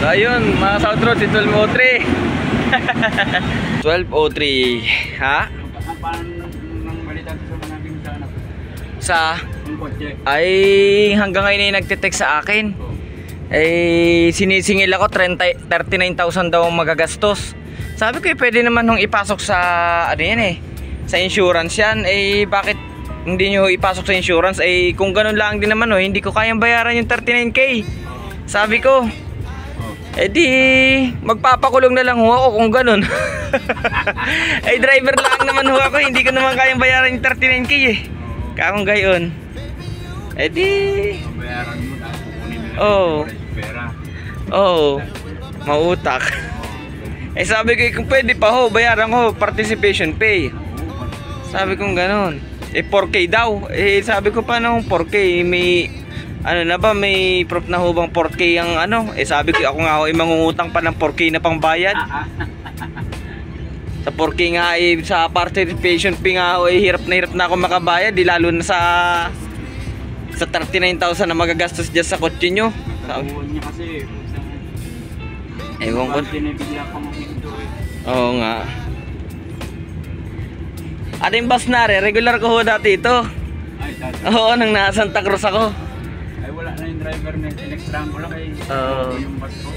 So ayun, mga South Road, si 1203. 1203, ha? Paano nang balita sa managing sa anak? Sa? Yung kotse. Ay, hanggang ngayon ay nagtitext sa akin. Ay, sinisingil ako 39,000 daw ang magagastos. Sabi ko, pwede naman nung ipasok sa, ano yan eh, sa insurance yan. Eh, bakit hindi nyo ipasok sa insurance? Eh, kung ganun lang din naman, hindi ko kayang bayaran yung 39K. Sabi ko, eh di, magpapakulong na lang ho ako kung ganun. Ay, driver lang naman ho ako, hindi ko naman kayang bayaran yung 39K eh. Kakong gayon. Eh di, Bayaran mo na, kukunin mo Oo. pera. oo, mautak. Eh sabi ko, kung pwede pa ho, bayaran ko, participation pay. Sabi ko ganun. Eh 4K daw. Eh sabi ko, paano 4K? May ano na ba, may proof na ho bang 4K ang ano? Eh sabi ko, ako nga ho, mangungutang pa ng 4K na pang bayad. Sa 4K nga eh, sa participation fee nga ho, eh hirap na ako makabayad, di lalo na sa 39,000 na magagastos dyan sa kotse nyo. Sabi, Niya kasi, ewan ko. tinibigla pa makikido eh. Oo nga. Ano yung bus na re? Regular ko ho dati ito. Ay, dati. Oo, nang nasa Santa Cruz ako. Ay, wala na yung driver na in-extrahan ko lang eh. Oo. Yung bus ko.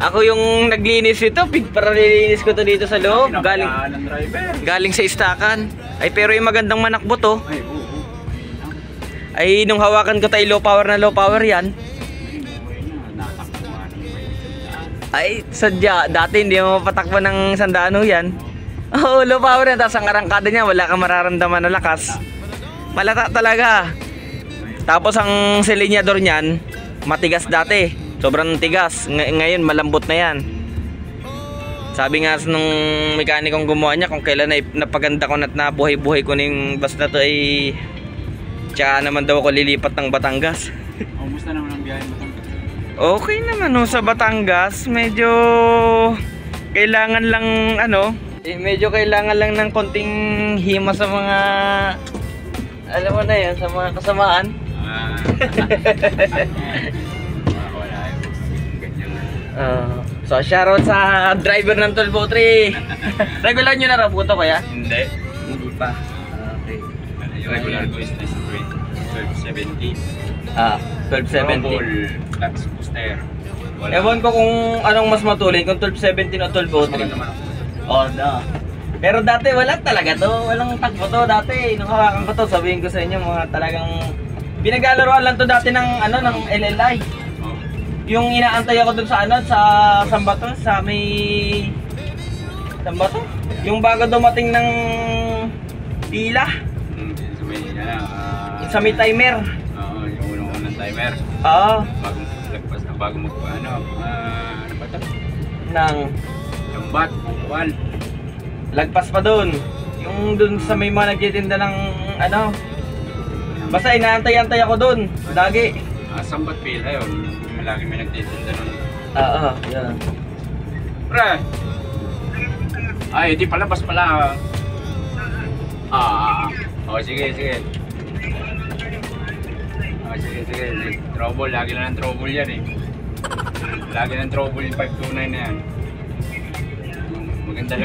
Ako yung naglinis ito, para nilinis ko to dito sa loob. Pinabayaan ng driver. Galing sa istakan. Ay pero yung magandang manakbo to. Ay, oo. Ay nung hawakan ko tayo low power yan. Ay sadya, dati hindi mo mapatakbo ng sandaan yan. Oo, low power yan. Tapos ang arangkada niya, wala kang mararamdaman na lakas. Malata talaga. Tapos ang silinyador niyan, matigas dati. Sobrang tigas. Ngayon malambot na yan. Sabi nga nung mekanikong gumawa niya, kung kailan na napaganda ko at nabuhay-buhay ko na yung bus na to ay tsaka naman daw ako lilipat ng Batangas. Kumusta naman ang biyahe mo? Okay naman sa Batangas. Medyo kailangan lang medyo kailangan lang ng konting hima sa mga alam mo na yan, sa mga kasamaan. Wala yung ganyan. So shoutout sa driver ng 1203. Regular nyo na raw po to kaya? Hindi. Hindi pa. Okay. Yung regular ko is 1270. 1270. Double clutch booster. Ewan ko kung anong mas matulin, kung 1270 o 1203. Oh, no. Pero dati wala talaga to. Walang takbo to dati. Nung hawakan ko to, sabihin ko sa inyo mga talagang pinaglalaroan lang to dati ng ng LLI. Yung inaantay ako dun sa sa Sambato, sa may Sambato. Yung bago dumating ng pila. Sa may timer. Oo, yung unang timer. Oo. Bagong lagpas na bago ano ba ito? Nang Lambat, bukuan. lagpas pa dun. Yung dun sa may mga nagtitinda ng basta inaantay-antay ako dun. Lagi. Sambat pila yun. Lagi may nagtitinda nun. Oo, yan. Pre! Ay, di palabas pala. Sige. Sige. Trouble, lagi lang ng trouble yan eh. Lagi ng trouble yung 529 na yan. Maganda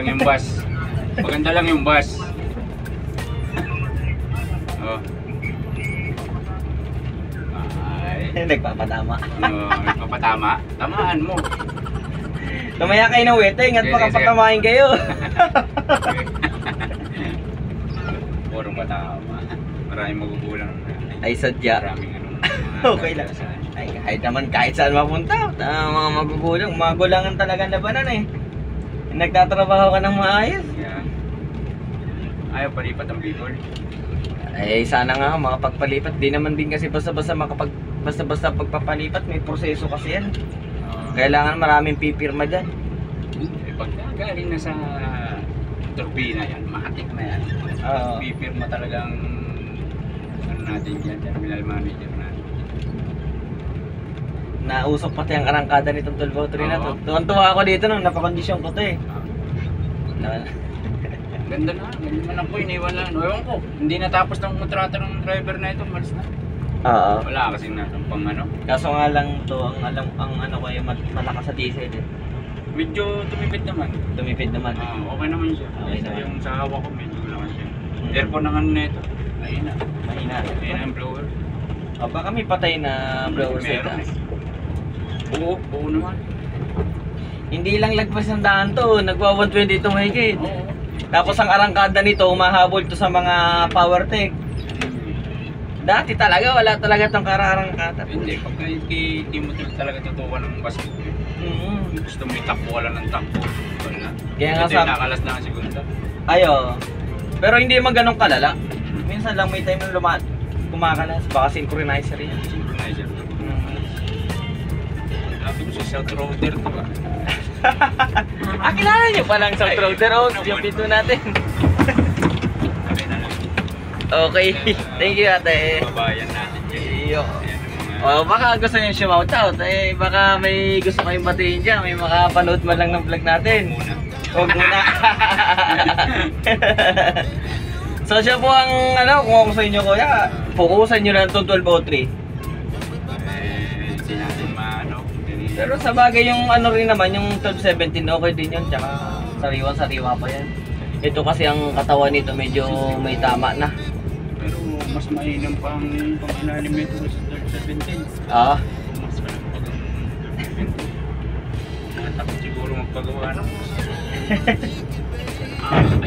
lang yung bus. Oh. Nagpapatama. Nagpapatama? Tamaan mo. Tumaya kayo ng weteng at Sige, makapatamahin kayo. Puro patama. Maraming magugulang. Ay sadya. Maraming Okay lang. Ay kahit saan mapunta. Mga magugulangan talaga labanan eh. Nagtatrabaho ka ng maayos. Yeah. Ayaw palipat ang Bicol. Ay sana nga makapagpalipat. Di naman din kasi basta-basta pagpapalipat, may proseso kasi yan. Kailangan maraming pipirma dyan. Pag galing na sa turbina yan, mahatik na yan. Pipirma talagang natin dyan, terminal manager natin. Nausok pati ang arangkada nitong 1203 na to. Tuwan-tuwa ako dito nung napakondisyon ko to eh. Ganda na, ganyan man ako, iniwan lang. Ewan ko, hindi natapos ng kontrata ng driver na ito, malis na. Oo. Wala kasing natampang ano. Kaso nga lang to, ang ano ko yung malakas sa diesel eh. Medyo tumipid naman. Tumipid naman. Okay naman siya. Okay naman. Yung sa hawak ko medyo malakas siya. Aircon ng ano na ito. Ayun na. Mahina. Ayun na yung blower. O baka may patay na blower sa Meron itaas. Oo naman. Hindi lang lagpas ng daan to, nagwa 120 itong higit. Oo. Tapos ang arangkada nito, umahabol to sa mga power tech. Dati talaga, wala talaga itong kararangkada. Hindi, pagka hindi mo talaga tutukan ng basket. Gusto mo itakbo, wala ng takbo. Wala. Kaya nga Ito yung nakalas na ang segunda. Ayo. Pero hindi man ganun kalala. Minsan lang may time na kumakalas, baka synchronizer yan. Synchronizer. Sabi ko sa South Roader to ba? Kilala niyo palang sa Roader o yung pito natin. Sabi na lang. Okay, thank you ate. Babayan natin dyan. Iyo. Ayan ang mga... Baka gusto niyo shout out. Baka may gusto kayong batiin dyan. May makapanood man lang ng vlog natin. Muna. Huwag muna. So siya po ang kung ako sa inyo kuya, fokusan nyo lang itong 1203. Hindi natin maano. Pero sa bagay yung rin naman, yung 1217 okay din yun. Tsaka sariwa pa yan. Ito kasi ang katawan nito medyo may tama na. Pero mas mainam pa ang pang-ilalim nito sa 1217. Mas malapag ang 1217. Natakot siguro magpagawa ng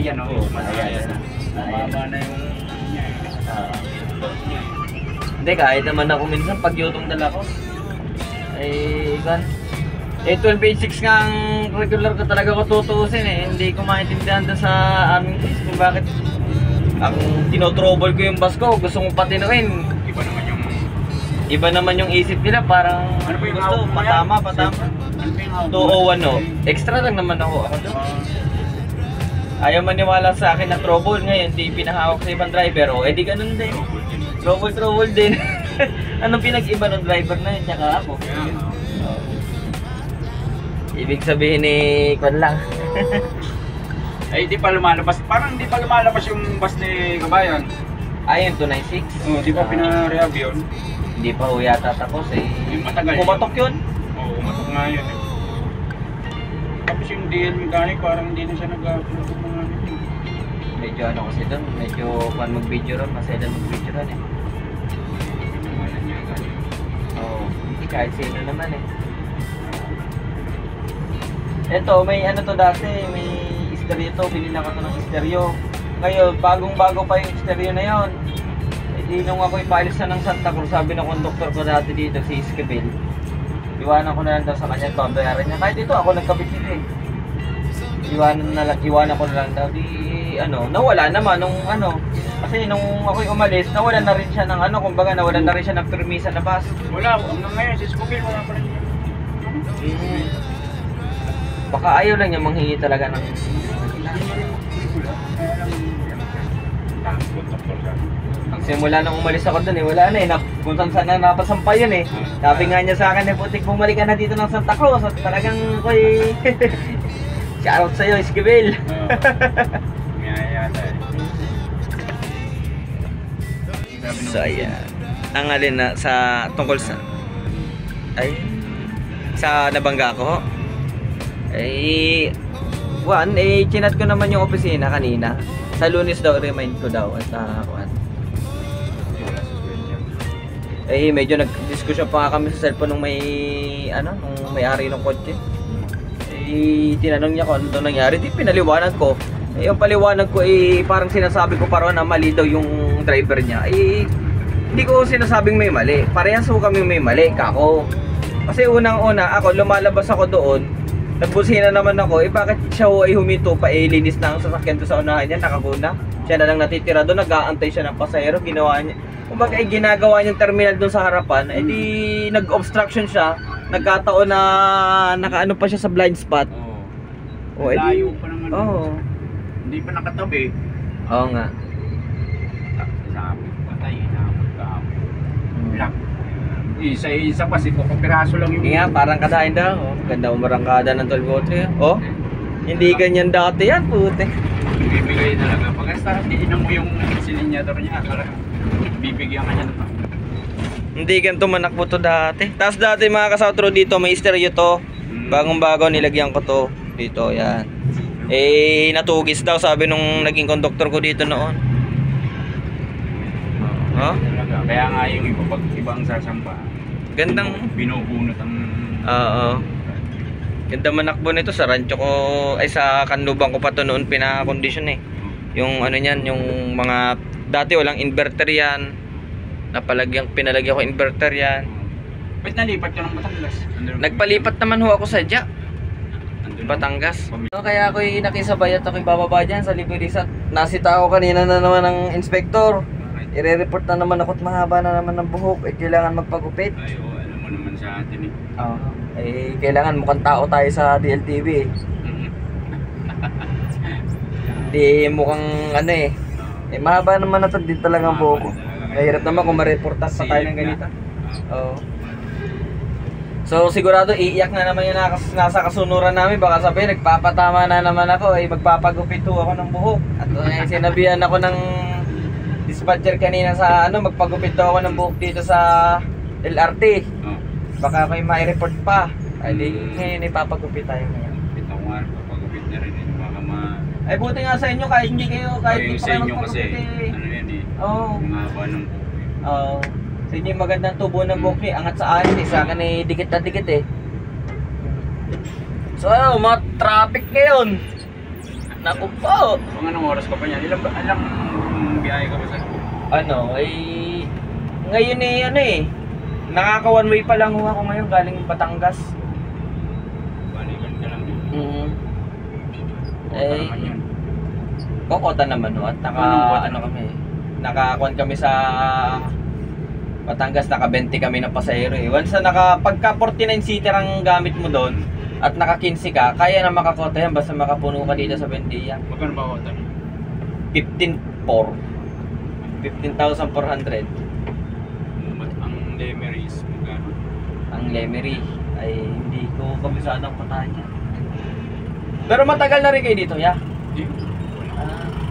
ayan o. Ayan. Mababa na yung niya eh. Hindi, kahit naman ako minsan pag yutong dala ko. Ikan. 1286 nga ang regular ko talaga ko tutuusin eh. Hindi ko maintindihan doon sa aming place kung bakit ang tinotrouble ko yung bus ko. Gusto kong patinuin. Iba naman yung isip nila, parang ano ba yung gusto, patama. 201 no. Extra lang naman ako. Ayaw maniwala sa akin na trouble ngayon, di pinahawak sa ibang driver. O, di ganun din. Trouble din. Anong pinag-iba ng driver na yun, tsaka ako? Ibig sabihin kwan lang. Ay, di pa lumalabas. Parang di pa lumalabas yung bus ni Kabayan. Ayun, 296. Di ba pina-rehab yun? Hindi pa ho yata tapos Matagal Kumatok yun? Oo, kumatok nga yun eh. Tapos yung DL mechanic parang hindi na siya nag-upload ng mga Medyo kasi doon, medyo kung mag-video ron, masaya mag-video ron eh. Wala niya ganyan. Oo, kahit sino naman eh. Eto, may to dati, may stereo to, binila ko to ng stereo. Ngayon, bagong-bago pa yung stereo na yon. Eh, nung ako ipaalis na ng Santa Cruz, sabi ng konduktor ko dati dito, si Esquivel, iwanan ko na lang daw sa kanya, babayaran niya. Kahit ito, ako nagkabit nito eh. Iwanan ko na lang daw. Nawala naman nung kasi nung ako'y umalis, nawalan na rin siya ng kumbaga nawalan na rin siya ng permisa na bus. Wala, hanggang ngayon, si Scoville, wala pa rin yun. Baka ayaw lang niya manghingi talaga ng simula nang umalis ako dun wala na kung saan na napasampay yun Sabi nga niya sa akin putik bumalik ka na dito ng Santa Cruz at talagang ko'y shoutout sa'yo, Esquivel. Yata eh. So ayan, ang alin na sa tungkol sa nabangga ko chinat ko naman yung opisina kanina. Sa Lunes daw, remind ko daw at medyo nag-discussion pa nga kami sa cellphone nung nung may-ari ng kotse. Tinanong niya kung ano daw nangyari, pinaliwanag ko. Yung paliwanag ko parang sinasabi ko parang na mali daw yung driver niya. Hindi ko sinasabing may mali. Parehas ho kami may mali, kako. Kasi unang-una, lumalabas ako doon. Nagbusina naman ako, bakit siya huminto pa linis na ang sasakyan doon sa unahan niya, nakakuna. Siya na lang natitira doon, nag-aantay siya ng pasahero, ginawa niya. Kumbaga ginagawa niyang terminal doon sa harapan, nag-obstruction siya, nagkataon na nakaano pa siya sa blind spot. Layo pa naman. Hindi pa nakatabi. Oo nga. Sabi, patay, black. Isa pa, 5 piraso lang yung... Parang kadahin daw. Ganda umarangkada ng 1203. Hindi ganyan dati yan, puti. Bibigay talaga. Pagkasta, iinom mo yung silinyator niya. Bibigyan ka niya naman. Hindi ganito manakbo to dati. Tapos dati mga kasautro dito, may stereo to. Bagong-bago nilagyan ko to. Dito, yan. Eh, natugis daw sabi nung naging conductor ko dito noon. Oh? Kaya nga yung iba pag ibang sasampa, Gandang... binubunot ang... Oo. Ganda manakbo nito sa rancho ko. Ay, sa kanlubang ko pa to noon pinakondisyon eh. Yung ano niyan, yung mga... Dati walang inverter yan. Pinalagyan ko inverter yan. Ba't nalipat ka ng Batangas? Nagpalipat naman ho ako sadya. Batangas. So, kaya ako'y nakisabay at ako'y bababa dyan sa Liberisat. Nasita ako kanina na naman ng inspector. I-report na naman ako't mahaba na naman ng buhok. Eh, kailangan magpagupit. Ay, oo, alam mo naman sa atin eh. Oo. Eh, kailangan mukhang tao tayo sa DLTV eh. Di mukhang ano eh. Eh, mahaba naman na ito. Di talagang buhok. Mahirap naman kung ma-reportas pa tayo ng ganito. Oo. So sigurado iiyak na naman yung nasa kasunuran namin. Baka sabihin nagpapatama na naman ako. Eh, magpapagupit ako ng buhok. At sinabihan ako ng dispatcher kanina sa ano, magpagupit daw ako ng buhok dito sa LRT. Baka may ma-report pa. Ay di ngayon ipapagupit tayo ngayon. Ito nga, papagupit na rin. Baka ay buti nga sa inyo kahit hindi kayo di pa kayo magpagupit eh. Ano yan eh. Oo. Mahaba ng buhok. Oo. Sa inyo yung magandang tubo ng buhok niya. Angat sa akin eh. Sa akin eh dikit na dikit eh. So ano, mga traffic ngayon. Naku po. Kung anong oras ka pa niyan? Ilang biyahe ka ba sa... Ano, eh... Ngayon eh, ano eh. Nakaka one way pa lang ako ngayon galing Batangas. Balikan ka lang dito. Eh... Naman yun. Kokota naman ho. At ano kami. Nakakuan kami sa... Batangas, naka 20 kami ng pasahero eh. Once na pagka 49 seater ang gamit mo doon at naka 15 ka, kaya na makakota yan basta makapuno ka dito sa Bendia. Magkano ba kota? 15,400. 15,400. Ang Lemery is magkano? Ang Lemery ay hindi ko kabisado ang patahan niya. Pero matagal na rin kayo dito, ya? Hindi.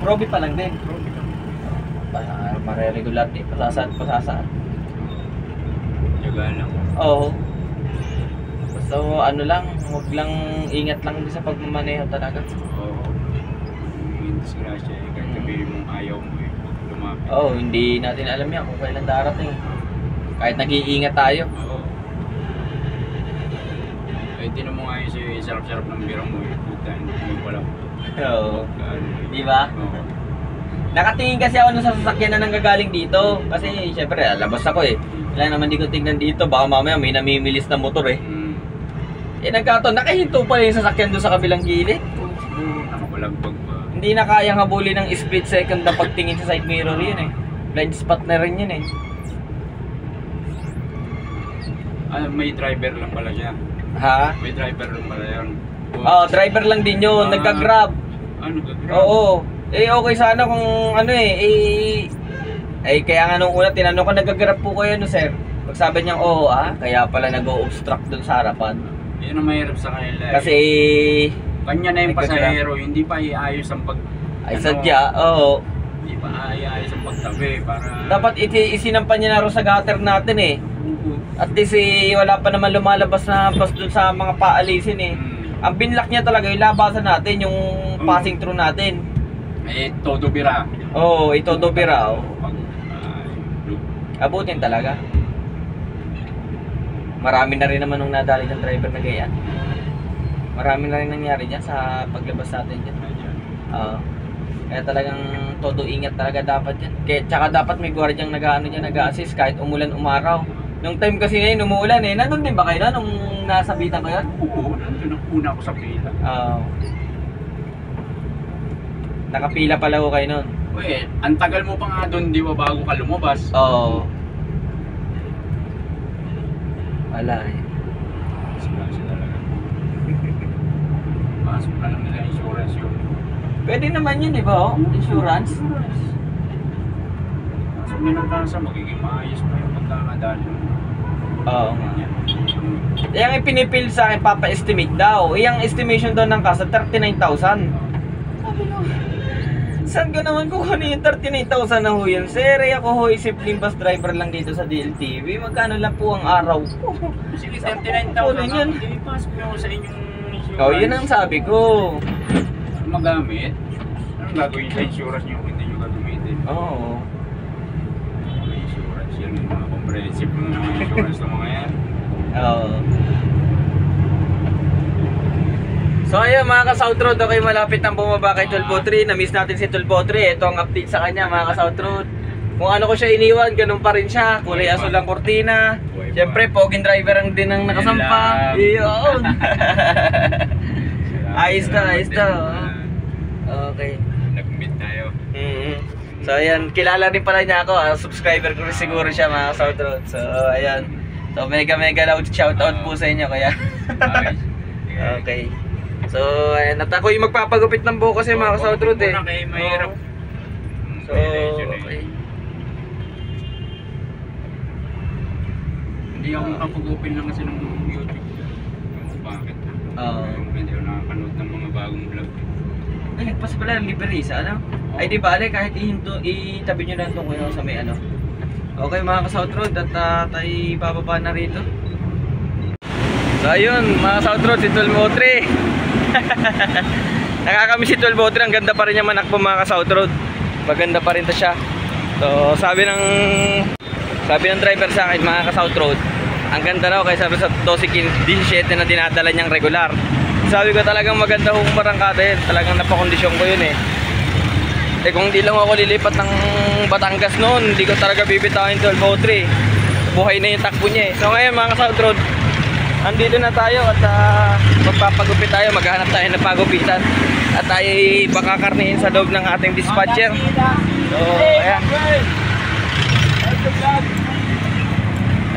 Proby pa lang din. Pare-regular din. Pasasaan. Yagaan lang. Oo. Basta ano lang, huwag lang, ingat lang din sa pagmamaneho talaga. Oo. Yung disgrasya eh, kahit sabihin mong ayaw mo eh, huwag lumapit. Oo, hindi natin alam yan kung kailan darating. Kahit nag-iingat tayo. Oo. Eh, tinan mo nga yun sa'yo, sarap-sarap ng birang mo eh, puta, hindi mo pala. Oo. Di ba? Oo. Nakatingin kasi ako nung sa sasakyan na nanggagaling dito. Kasi syempre, labas ako eh. Kailangan naman di ko tingnan dito, baka mamaya may namimilis na motor eh. Eh nagkataon, nakahinto pa yung sasakyan doon sa kabilang gilid. Nakapalagbag pa. Hindi na kayang habulin ng split second na pagtingin sa side mirror yun eh. Blind spot na rin yun eh. May driver lang pala siya. Ha? May driver lang pala yun. Oo, driver lang din yun, nagka-grab. Nagka-grab? Oo. Eh okay sana kung ano kaya nga nung una tinanong ko nagka-grab po kayo no sir. Pagsabi niya oo kaya pala nag-o-obstruct dun sa harapan. Yun ang mahirap sa kanila. Kasi kanya na yung pasahero, hindi pa iayos ang sadya, oo. Hindi pa iayos ang pagtabi para... Dapat isinampan niya na rin sa gutter natin eh. At least wala pa naman lumalabas na bus dun sa mga paalisin eh. Ang binlock niya talaga, ilabasan natin yung passing through natin. Todo bira. Oo, todo bira. Abutin talaga. Marami na rin naman nung nadali ng driver na ganyan. Marami na rin nangyari dyan sa paglabas natin dyan. Kaya talagang todo ingat talaga dapat dyan. Tsaka dapat may gwardyang nag-assist kahit umulan umaraw. Nung time kasi ngayon umuulan eh. Nandun din ba kayo na nung nasabitan ko yan? Oo, nandun ang una ko sa pila. Nakapila pala ko kayo nun. Uy, ang tagal mo pa nga doon, di ba, bago ka lumabas? Oo. Wala eh. Disgrasya talaga. Pasok na lang nila insurance yun. Pwede naman yun, di ba? Insurance. Pasok nila ng kasa, magiging maayos pa yung pagkakadali. Oo nga. Yung ipinipil sa akin, papa-estimate daw. Yung estimation daw ng kasa, 39,000. Sabi no. Saan ka naman kukunin yung 39,000 na ho yan, sir? Ako ho, simpleng bus driver lang dito sa DLTV. Magkano lang po ang araw ko? Sige, 39,000 yun. Ipasok nyo sa inyong insurance. Oh, yun ang sabi ko. Magamit. Anong gagawin sa insurance nyo kung hindi nyo gagamitin? Oo. May insurance yan. Mga comprehensive mo naman insurance ng mga yan. Oo. So ayun mga ka-South Road, okay, malapit nang bumaba kay Tulpo 3. Na-miss natin si Tulpo 3. Ito ang update sa kanya mga ka-South Road. Kung ano ko siya iniwan, ganun pa rin siya. Kulay aso lang kortina. Siyempre, poging driver ang din ang nakasampa. Iyon. Ayos na. Okay. Nag-meet tayo. So ayan, kilala rin pala niya ako. Subscriber ko rin siguro siya mga South Road. So ayan. So mega loud shoutout po sa inyo kaya. Okay. So ayan, at ako yung magpapagupit ng buhok kasi mga South Road eh. Mahirap. So okay. Hindi ako makapag-open lang kasi ng YouTube. Bakit? Hindi ako nakapanood ng mga bagong vlog. Ay, nagpas pala ang libre isa, ano? Ay di bale, kahit itabi nyo lang itong kuya sa may ano. Okay mga ka-South Road, at tayo bababa na rito. So ayun, mga South Road, si Tulpo 3. Nakakamiss si Tulpo 3, ang ganda pa rin niya manakbo mga ka-South Road. Maganda pa rin to siya. So sabi ng driver sa akin mga ka-South Road, ang ganda raw kaysa sa 12-17 na dinadala niyang regular. Sabi ko talagang maganda hong barangkada yun. Talagang napakondisyon ko yun eh. Eh kung di lang ako lilipat ng Batangas noon, hindi ko talaga bibitawan yung 1203. Buhay na yung takbo niya eh. So ngayon mga South Road, andito na tayo at magpapagupit tayo, maghahanap tayo ng pagupitan. At tayo bakakarnihin sa loob ng ating dispatcher. So ayan.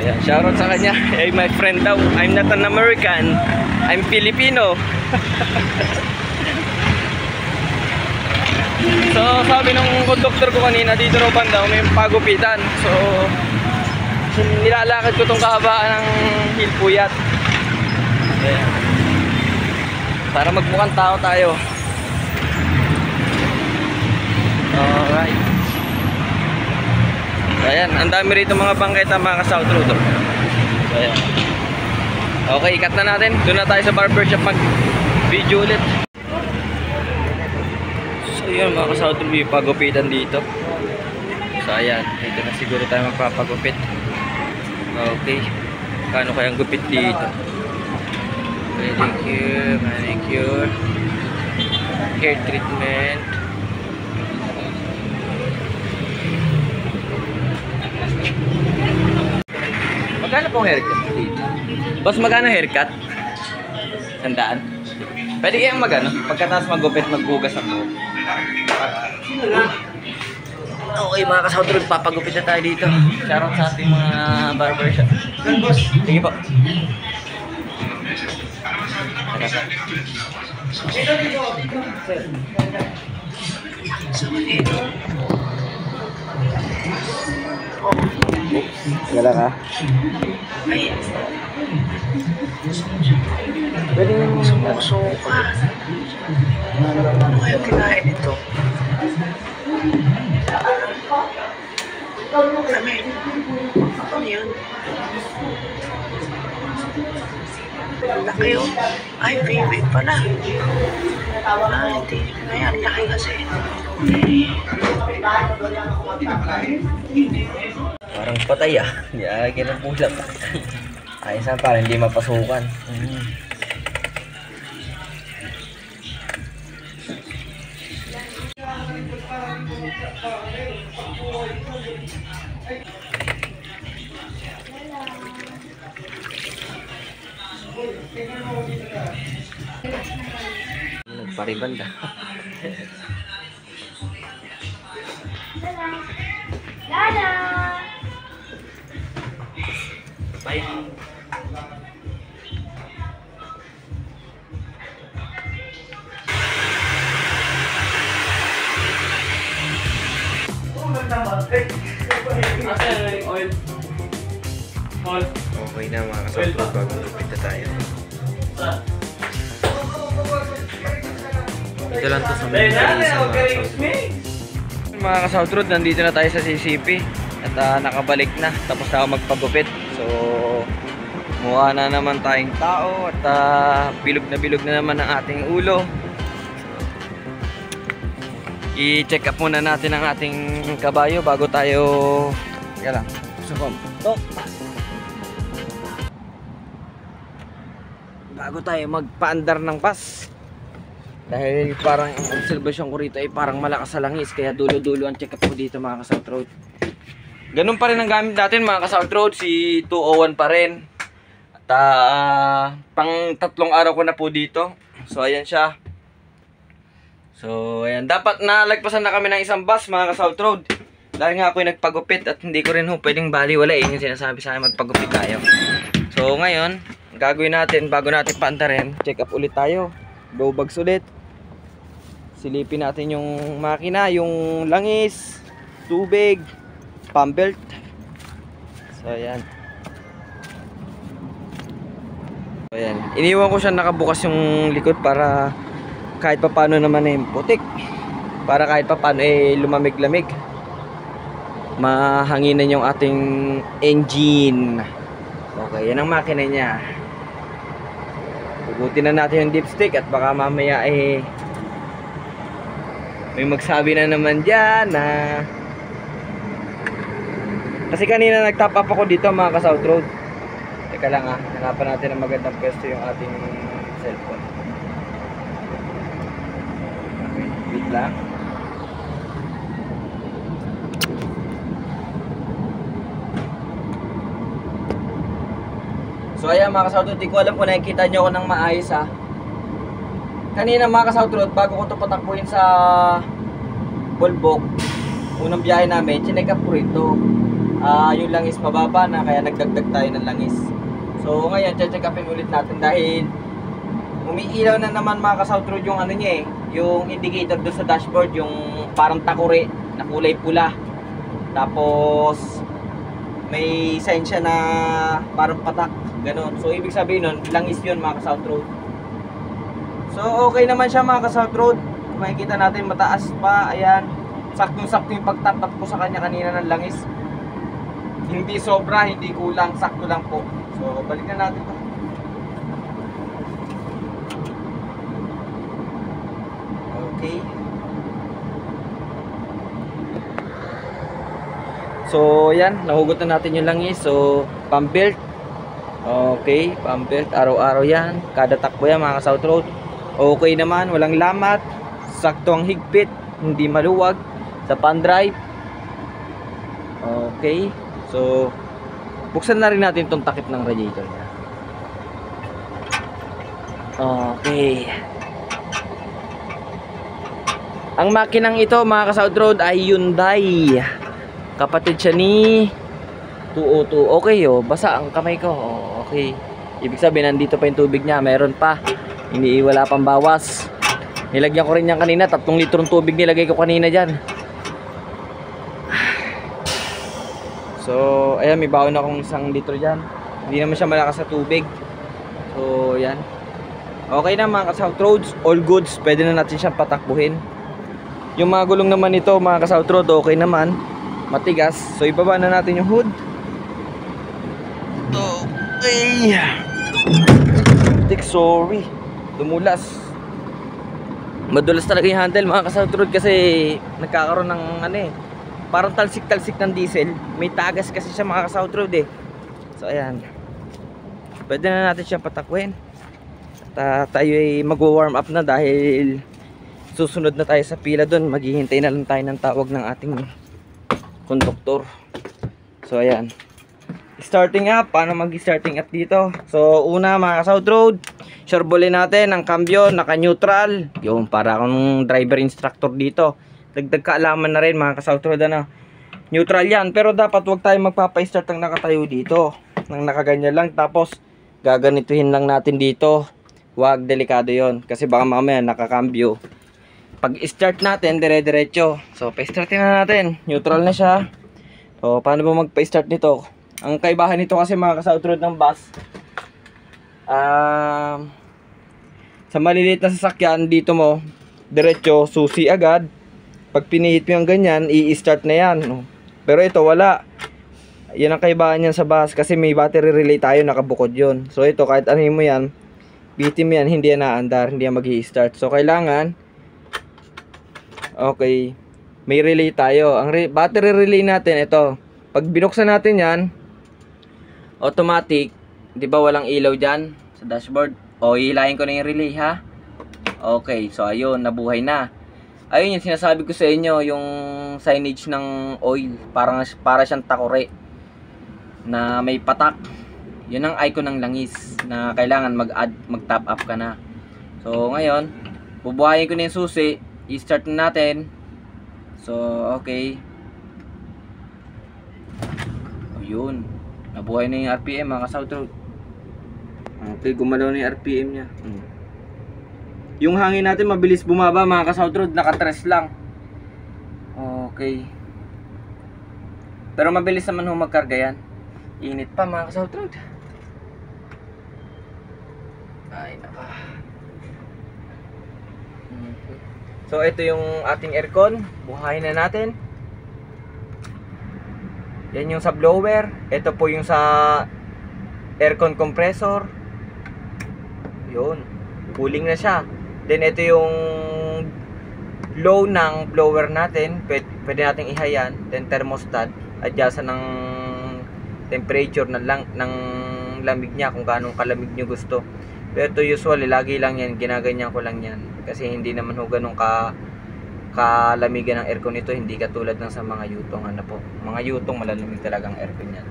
Ayan, shoutout sa kanya. Hey, my friend daw, I'm not an American, I'm Filipino. So sabi ng conductor ko kanina, dito raw banda may pagupitan. So nilalakad ko tong kahabaan ng Hilpuyat. Ayan. Para magmukhang tao tayo. Alright. Ayan, ang dami rito mga bangketa mga ka-South Road. So ayan. Okay, ikat na natin. Doon na tayo sa barbershop mag-video ulit. So yun mga ka-South Road, may pagupitan dito. So ayan, dito na siguro tayo magpapagupit. Okay, kano kayang gupit dito? Pedicure, manicure, hair treatment. Magkano pong haircut dito? Boss, magkano haircut? 100? Pwede kayang magano? Pagkatapos magupit, magbugas ang buhok. Okay mga ka-South Road, papagupit na tayo dito. Shoutout sa ating mga barbershop. Boss, sige po. Wala ka? Pwede mo sumusuka. Ano kayo kinain ito? Kami. Ano yun? Laki yun. Ay, baby pala. Hindi. Ayan, laki kasi. Parang patay ah. Hindi agad ng pulat. Ayos na para hindi mapasukan. Nagparibanda. Lala! Bye. Okay na mga kasapot, bagong lupit na tayo. Ito lang to sa mga karisa mga kasapot. Mga ka-South Road, nandito na tayo sa CCP at nakabalik na, tapos na ako magpagupit. So mukha na naman tayong tao at bilog na naman ang ating ulo. I-check up muna natin ang ating kabayo bago tayo bago tayo magpaandar ng bus. Dahil parang ang obserbasyon ko rito ay parang malakas sa langis, kaya dulo-dulo ang check up ko dito mga ka-South Road. Ganun pa rin ang gamit natin mga ka-South Road, si 201 pa rin. At pang 3 araw ko na po dito. So ayan siya. So ayan, dapat nalagpasan na kami ng isang bus mga ka-South Road. Dahil nga ako nagpagupit at hindi ko rin pwedeng baliwala yung sinasabi sa akin magpagupit tayo. So ngayon, gagawin natin bago natin paandarin, check up ulit tayo. Go bags ulit. Silipin natin yung makina, yung langis, tubig, pump belt. So ayan. So ayan. Iniwan ko siya nakabukas yung likod para kahit papaano naman ay putik. Para kahit papaano ay lumamig-lamig. Mahanginan yung ating engine. Okay, yan ang makina niya. Pugutin na natin yung dipstick at baka mamaya ay may magsabi na naman dyan na kasi kanina nag-top up ako dito mga ka-South Road. Teka lang hanapan natin ng magandang pwesto yung ating cellphone. Okay, wait lang. So ayan mga ka-South Road, di ko alam kung nakikita nyo ako ng maayos Kanina mga ka-South Road, bago ko ito patakbuhin sa Bolbok, unang biyahe namin, chinek up ko rito. Yung langis mababa na, kaya nagdagdag tayo ng langis. So ngayon, check upin ulit natin dahil umiilaw na naman mga ka-South Road yung ano niya yung indicator doon sa dashboard, yung parang takuri na kulay pula. Tapos may sign siya na parang patak, ganun. So ibig sabihin nun, langis yun mga ka-South Road. So okay naman siya mga ka-South Road. Makikita natin mataas pa, ayan. Saktong-sakto yung pagtatap ko sa kanya kanina ng langis. Hindi sobra, hindi kulang, sakto lang po. So balik na natin to. Okay. So yan, nahugot na natin yung langis. So pump belt. Okay, pump belt, araw-araw yan. Kada takbo yan mga ka-South Road. Okay naman, walang lamat. Sakto ang higpit, hindi maluwag. Sa pan drive. Okay. So buksan na rin natin itong takip ng radiator niya. Okay. Ang makinang ito mga ka-South Road ay Hyundai. Kapatid siya ni 202. Okay basa ang kamay ko. Okay. Ibig sabihin nandito pa yung tubig niya. Meron pa. Hindi, wala pang bawas. Nilagyan ko rin yan kanina. 3 litrong tubig nilagay ko kanina dyan. So ayan, may baon akong 1 litro dyan. Hindi naman siya malakas sa tubig. So yan. Okay na mga ka-South Roads, all goods. Pwede na natin siyang patakbuhin. Yung mga gulong naman nito mga ka-South Road, okay naman. Matigas. So ibaba na natin yung hood. Okay. Sorry. Dumulas. Madulas talaga yung handle mga ka-South Road kasi nagkakaroon ng parang talsik-talsik ng diesel. May tagas kasi siya mga ka-South Road So ayan. Pwede na natin siyang patakbuhin. At tayo ay mag-warm up na dahil susunod na tayo sa pila doon. Maghihintay na lang tayo ng tawag ng ating konduktor. So ayan. Starting up. Paano mag-starting up dito? So una mga ka-South Road, surebole natin ang cambio, naka-neutral. Yung para akong driver instructor dito. Dagdag kaalaman na rin mga ka-South Road neutral yan, pero dapat wag tayo magpapa-start ng nakatayo dito. Nang nakaganyan lang, tapos gaganituhin lang natin dito. Wag, delikado yon kasi baka mamaya nakakambyo. Pag start natin, dire-diretso. So pa-startin na natin, neutral na siya. So paano ba magpa-start nito? Ang kaibahan nito kasi mga ka-South Road ng bus, sa maliliit na sasakyan dito mo diretso, susi agad. Pag pinihit mo yung ganyan, i-start na yan. No? Pero ito wala. Yan ang kaibahan yan sa bus kasi may battery relay tayo, nakabukod yun. So ito kahit ano mo yan, bitin mo yan, hindi yan naandar, hindi yan mag-i-start. So kailangan, okay, may relay tayo. Ang battery relay natin, ito. Pag binuksan natin yan, automatic, di ba walang ilaw dyan sa dashboard? O, hihilahin ko na yung relay ha. Okay, so ayun, nabuhay na. Ayun yung sinasabi ko sa inyo, yung signage ng oil, para siyang takore na may patak. Yun ang icon ng langis na kailangan mag-top up ka na. So ngayon, bubuhayin ko na yung susi, i-start na natin. So okay. Ayun, nabuhay na yung RPM mga ka-South Road. Okay, gumalaw na yung RPM nya. Yung hangin natin mabilis bumaba mga ka-South Road, naka-tres lang. Okay. Pero mabilis naman ho magkarga yan. Init pa mga ka-South Road. Ay naka. So ito yung ating aircon. Buhayin na natin. Yan yung sa blower. Ito po yung sa aircon compressor. Yun. Cooling na siya. Then ito yung low ng blower natin. Pwede nating ihayan. Then thermostat. Adjustan ng temperature ng lamig niya kung gaano kalamig niyo gusto. Pero ito usually lagi lang yan. Ginaganyan ko lang yan. Kasi hindi naman ho ganun kalamigan ng aircon nito. Hindi katulad ng sa mga yutong ano po. Mga yutong malalamig talagang aircon yan.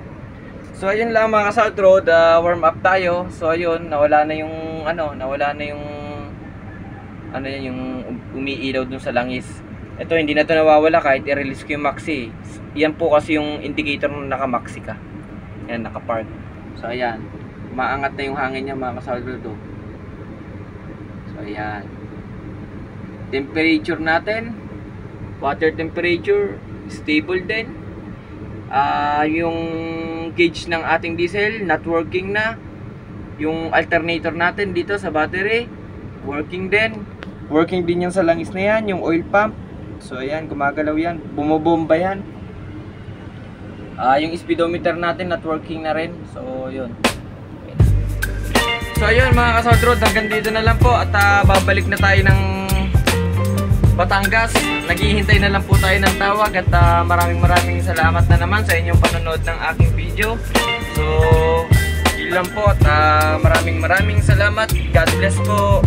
So ayun lang mga ka-South Road, warm up tayo. So ayun, nawala na yung yung umiilaw dun sa langis. Ito hindi na to nawawala kahit i-release ko yung maxi. Yan po kasi yung indicator nung naka-maxi ka. Yan, naka-park. So ayan, maangat na yung hangin niya mga ka-South Road. So ayan. Temperature natin, water temperature, stable din. Yung gauge ng ating diesel, not working na. Yung alternator natin dito sa battery, working din. Working din yung sa langis na yan, yung oil pump. So ayan, gumagalaw yan, bumobomba yan. Yung speedometer natin, not working na rin. So yun. So ayun mga ka-South Road, hanggang dito na lang po. At babalik na tayo ng Batangas. Naghihintay na lang po tayo ng tawag. At maraming salamat na naman sa inyong panonood ng aking video. So yun lang po. At maraming salamat. God bless po.